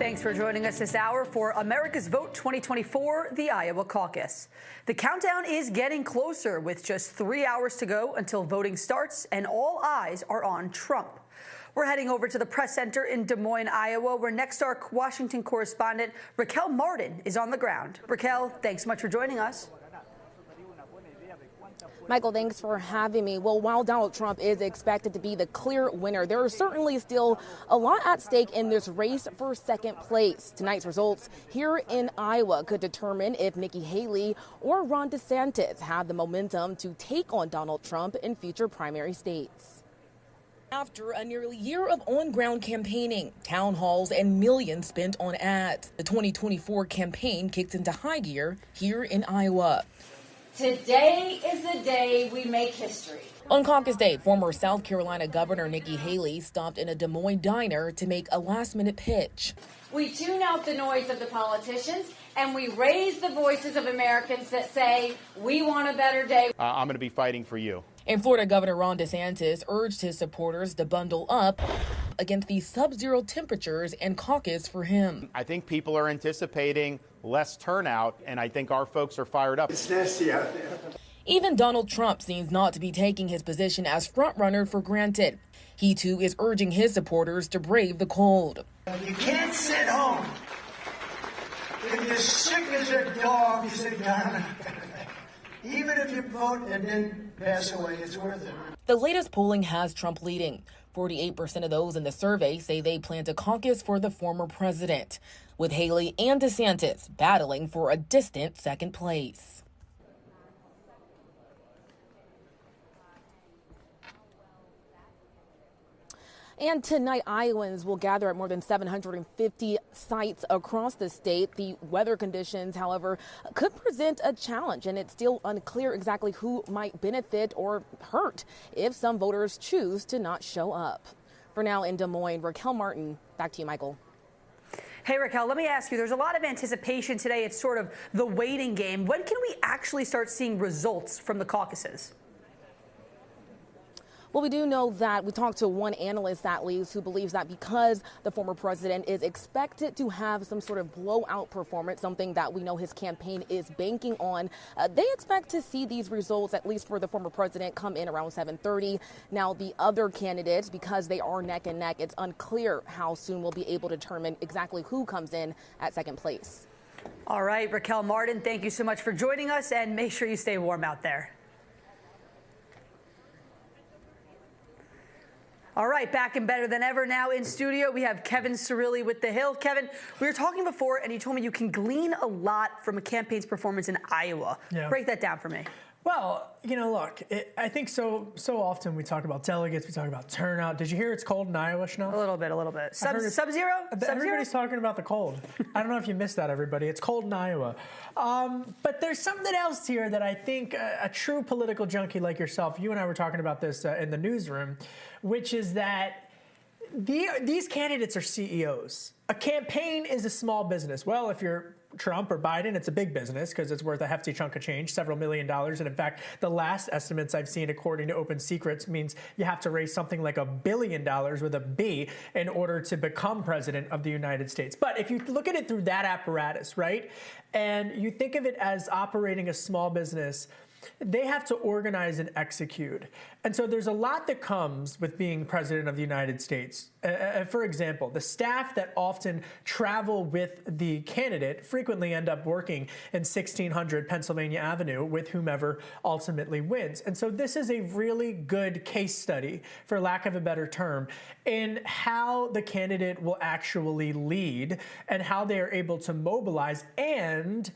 Thanks for joining us this hour for America's Vote 2024, the Iowa caucus. The countdown is getting closer with just 3 hours to go until voting starts, and all eyes are on Trump. We're heading over to the press center in Des Moines, Iowa, where Nexstar Washington correspondent Raquel Martin is on the ground. Raquel, thanks so much for joining us. Michael, thanks for having me. Well, while Donald Trump is expected to be the clear winner, there is certainly still a lot at stake in this race for second place. Tonight's results here in Iowa could determine if Nikki Haley or Ron DeSantis have the momentum to take on Donald Trump in future primary states. After a nearly year of on-ground campaigning, town halls, and millions spent on ads, the 2024 campaign kicks into high gear here in Iowa. Today is the day we make history. On caucus day, former South Carolina Governor Nikki Haley stopped in a Des Moines diner to make a last-minute pitch. We tune out the noise of the politicians and we raise the voices of Americans that say, we want a better day. I'm going to be fighting for you. And Florida Governor Ron DeSantis urged his supporters to bundle up against the sub-zero temperatures and caucus for him. I think people are anticipating less turnout, and I think our folks are fired up. It's nasty out there. Even Donald Trump seems not to be taking his position as frontrunner for granted. He, too, is urging his supporters to brave the cold. You can't sit home. If you're sick as a dog, you sit down. Even if you vote and then pass away, it's worth it. The latest polling has Trump leading. 48% of those in the survey say they plan to caucus for the former president, with Haley and DeSantis battling for a distant second place. And tonight, Iowans will gather at more than 750 sites across the state. The weather conditions, however, could present a challenge, and it's still unclear exactly who might benefit or hurt if some voters choose to not show up. For now, in Des Moines, Raquel Martin, back to you, Michael. Hey, Raquel, let me ask you, there's a lot of anticipation today. It's sort of the waiting game. When can we actually start seeing results from the caucuses? Well, we do know that we talked to one analyst at least who believes that because the former president is expected to have some sort of blowout performance, something that we know his campaign is banking on, they expect to see these results, at least for the former president, come in around 7:30. Now, the other candidates, because they are neck and neck, it's unclear how soon we'll be able to determine exactly who comes in at second place. All right, Raquel Martin, thank you so much for joining us, and make sure you stay warm out there. All right, back and better than ever now in studio. We have Kevin Cirilli with The Hill. Kevin, we were talking before, and you told me you can glean a lot from a campaign's performance in Iowa. Yeah. Break that down for me. Well, you know, look, I think so often we talk about delegates, we talk about turnout. Did you hear it's cold in Iowa, Schnell? A little bit. Sub-zero? Everybody's talking about the cold. I don't know if you missed that, everybody. It's cold in Iowa. But there's something else here that I think a true political junkie like yourself, you and I were talking about this in the newsroom, which is that these candidates are CEOs. A campaign is a small business. Well, if you're Trump or Biden, it's a big business because it's worth a hefty chunk of change, several $1 million. And in fact, the last estimates I've seen, according to Open Secrets, means you have to raise something like $1 billion with a B in order to become president of the United States. But if you look at it through that apparatus, right, and you think of it as operating a small business, they have to organize and execute. And so there's a lot that comes with being president of the United States. For example, the staff that often travel with the candidate frequently end up working in 1600 Pennsylvania Avenue with whomever ultimately wins. And so this is a really good case study, for lack of a better term, in how the candidate will actually lead and how they are able to mobilize, and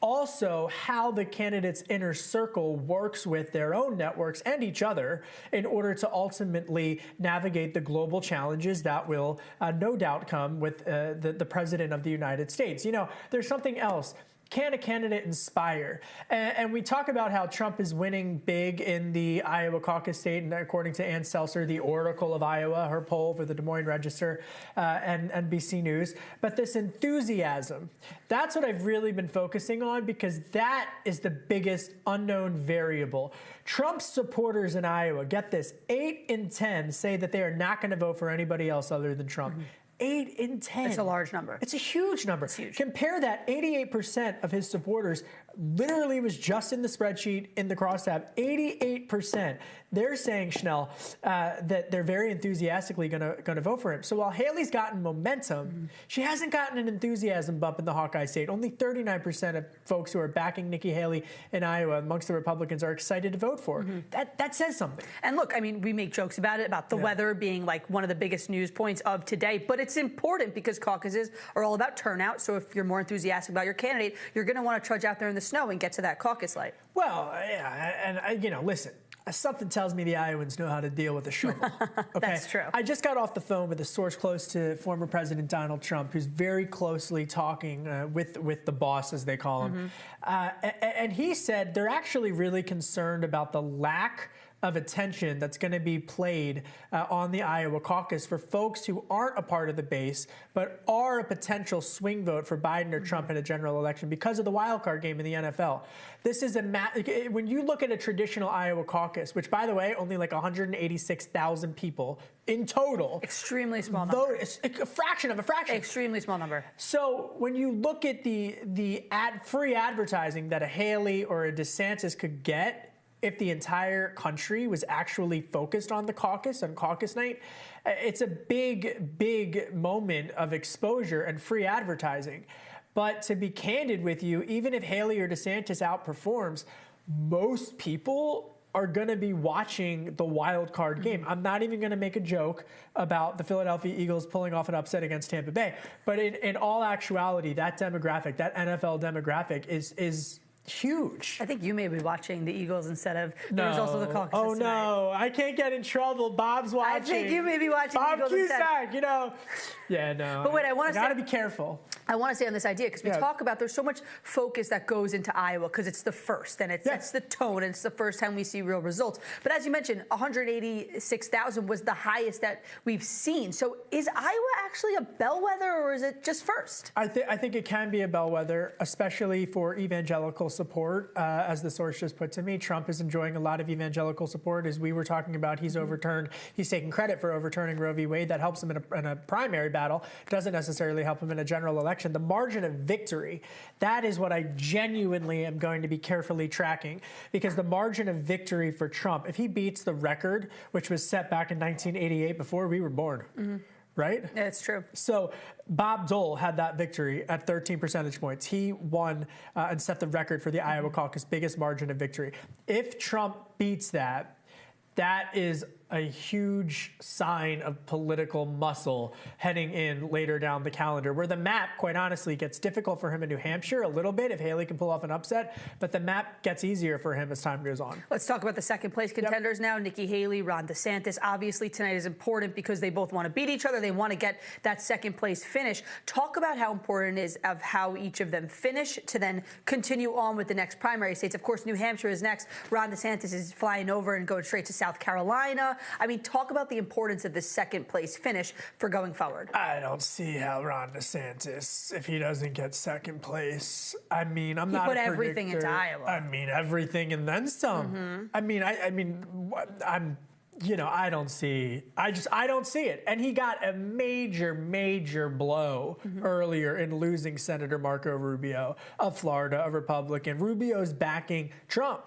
also how the candidate's inner circle works with their own networks and each other in order to ultimately navigate the global challenges that will no doubt come with the president of the United States. You know, there's something else. Can a candidate inspire? And we talk about how Trump is winning big in the Iowa caucus state, and according to Ann Seltzer, the Oracle of Iowa, her poll for the Des Moines Register and NBC News. But this enthusiasm, that's what I've really been focusing on, because that is the biggest unknown variable. Trump's supporters in Iowa, get this, 8 in 10 say that they are not going to vote for anybody else other than Trump. 8 8 in 10. It's a large number. It's a huge number. It's huge. Compare that, 88% of his supporters literally was just in the spreadsheet in the crosstab. 88%. They're saying, Schnell, that they're very enthusiastically going to vote for him. So while Haley's gotten momentum, she hasn't gotten an enthusiasm bump in the Hawkeye state. Only 39% of folks who are backing Nikki Haley in Iowa amongst the Republicans are excited to vote for her. That says something. And look, I mean, we make jokes about it, about the weather being like one of the biggest news points of today, but it's important because caucuses are all about turnout. So if you're more enthusiastic about your candidate, you're going to want to trudge out there in the snow and get to that caucus light. Well, yeah, and listen, something tells me the Iowans know how to deal with a shovel. Okay? That's true. I just got off the phone with a source close to former President Donald Trump, who's very closely talking with the boss, as they call him. And he said they're actually really concerned about the lack of attention that's going to be played on the Iowa caucus for folks who aren't a part of the base, but are a potential swing vote for Biden or Trump in a general election because of the wild card game in the NFL. This is when you look at a traditional Iowa caucus, which, by the way, only like 186,000 people in total. Extremely small number. It's a fraction of a fraction. Extremely small number. So when you look at the free advertising that a Haley or a DeSantis could get if the entire country was actually focused on the caucus, on caucus night, it's a big, big moment of exposure and free advertising. But to be candid with you, even if Haley or DeSantis outperforms, most people are going to be watching the wild card game. I'm not even going to make a joke about the Philadelphia Eagles pulling off an upset against Tampa Bay. But in all actuality, that demographic, that NFL demographic is huge. I think you may be watching the Eagles instead of the results of the caucuses Oh, tonight. no. I can't get in trouble. Bob's watching. I think you may be watching Bob the Eagles instead. Cusack, Yeah, no. But wait, I want to say, got to be careful. I want to say on this idea, because we talk about there's so much focus that goes into Iowa because it's the first, and it sets the tone, and it's the first time we see real results. But as you mentioned, 186,000 was the highest that we've seen. So is Iowa actually a bellwether, or is it just first? I think it can be a bellwether, especially for evangelical support. As the source just put to me, Trump is enjoying a lot of evangelical support. As we were talking about, he's taking credit for overturning Roe v. Wade. That helps him in a primary battle. Doesn't necessarily help him in a general election. The margin of victory, that is what I genuinely am going to be carefully tracking, because the margin of victory for Trump, if he beats the record, which was set back in 1988 before we were born, right? Yeah, it's true. So Bob Dole had that victory at 13 percentage points. He won and set the record for the Iowa caucus, biggest margin of victory. If Trump beats that, that is a huge sign of political muscle heading in later down the calendar, where the map, quite honestly, gets difficult for him in New Hampshire a little bit if Haley can pull off an upset, but the map gets easier for him as time goes on. Let's talk about the second place contenders now. Nikki Haley, Ron DeSantis. Obviously, tonight is important because they both want to beat each other. They want to get that second place finish. Talk about how important it is of how each of them finish to then continue on with the next primary states. Of course, New Hampshire is next. Ron DeSantis is flying over and going straight to South Carolina. I mean, talk about the importance of the second place finish for going forward. I don't see how Ron DeSantis, if he doesn't get second place, I mean, I'm not a predictor. He put everything into Iowa. I mean, everything and then some. I mean, I don't see it. And he got a major blow earlier in losing Senator Marco Rubio of Florida, a Republican. Rubio's backing Trump.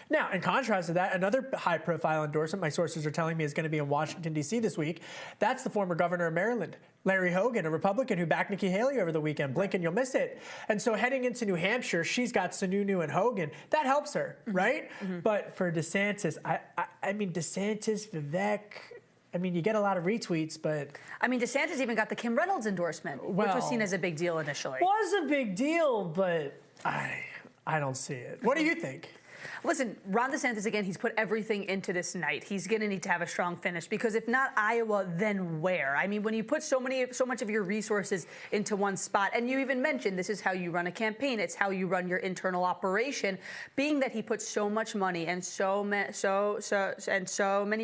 Now, in contrast to that, another high-profile endorsement my sources are telling me is going to be in Washington, D.C. this week. That's the former governor of Maryland, Larry Hogan, a Republican who backed Nikki Haley over the weekend. Blink and you'll miss it. And so heading into New Hampshire, she's got Sununu and Hogan. That helps her, right? But for DeSantis, I mean, DeSantis, Vivek, I mean, you get a lot of retweets, but... I mean, DeSantis even got the Kim Reynolds endorsement, which was seen as a big deal initially. Was a big deal, but I don't see it. What do you think? Listen, Ron DeSantis, again, he's put everything into this night. He's going to need to have a strong finish because if not Iowa, then where? I mean, when you put so much of your resources into one spot, and you even mentioned this is how you run a campaign. It's how you run your internal operation. Being that he put so much money and so many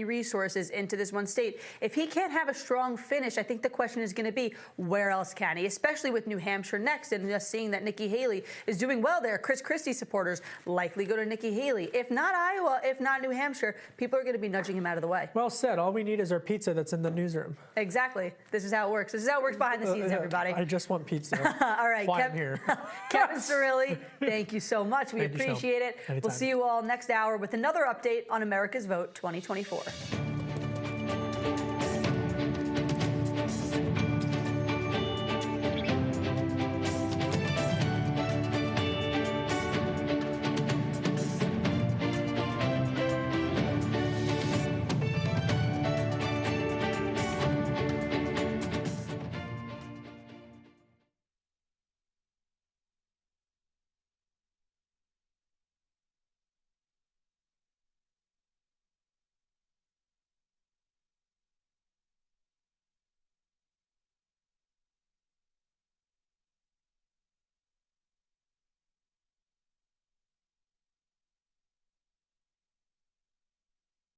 resources into this one state, if he can't have a strong finish, I think the question is going to be where else can he? Especially with New Hampshire next, and just seeing that Nikki Haley is doing well there. Chris Christie supporters likely go to Nikki Nikki Haley. If not Iowa, if not New Hampshire, people are going to be nudging him out of the way. Well said. All we need is our pizza that's in the newsroom. Exactly. This is how it works. This is how it works behind the scenes, everybody. I just want pizza. All right, here. Kevin Cirilli, thank you so much. We appreciate it. Anytime. We'll see you all next hour with another update on America's Vote 2024.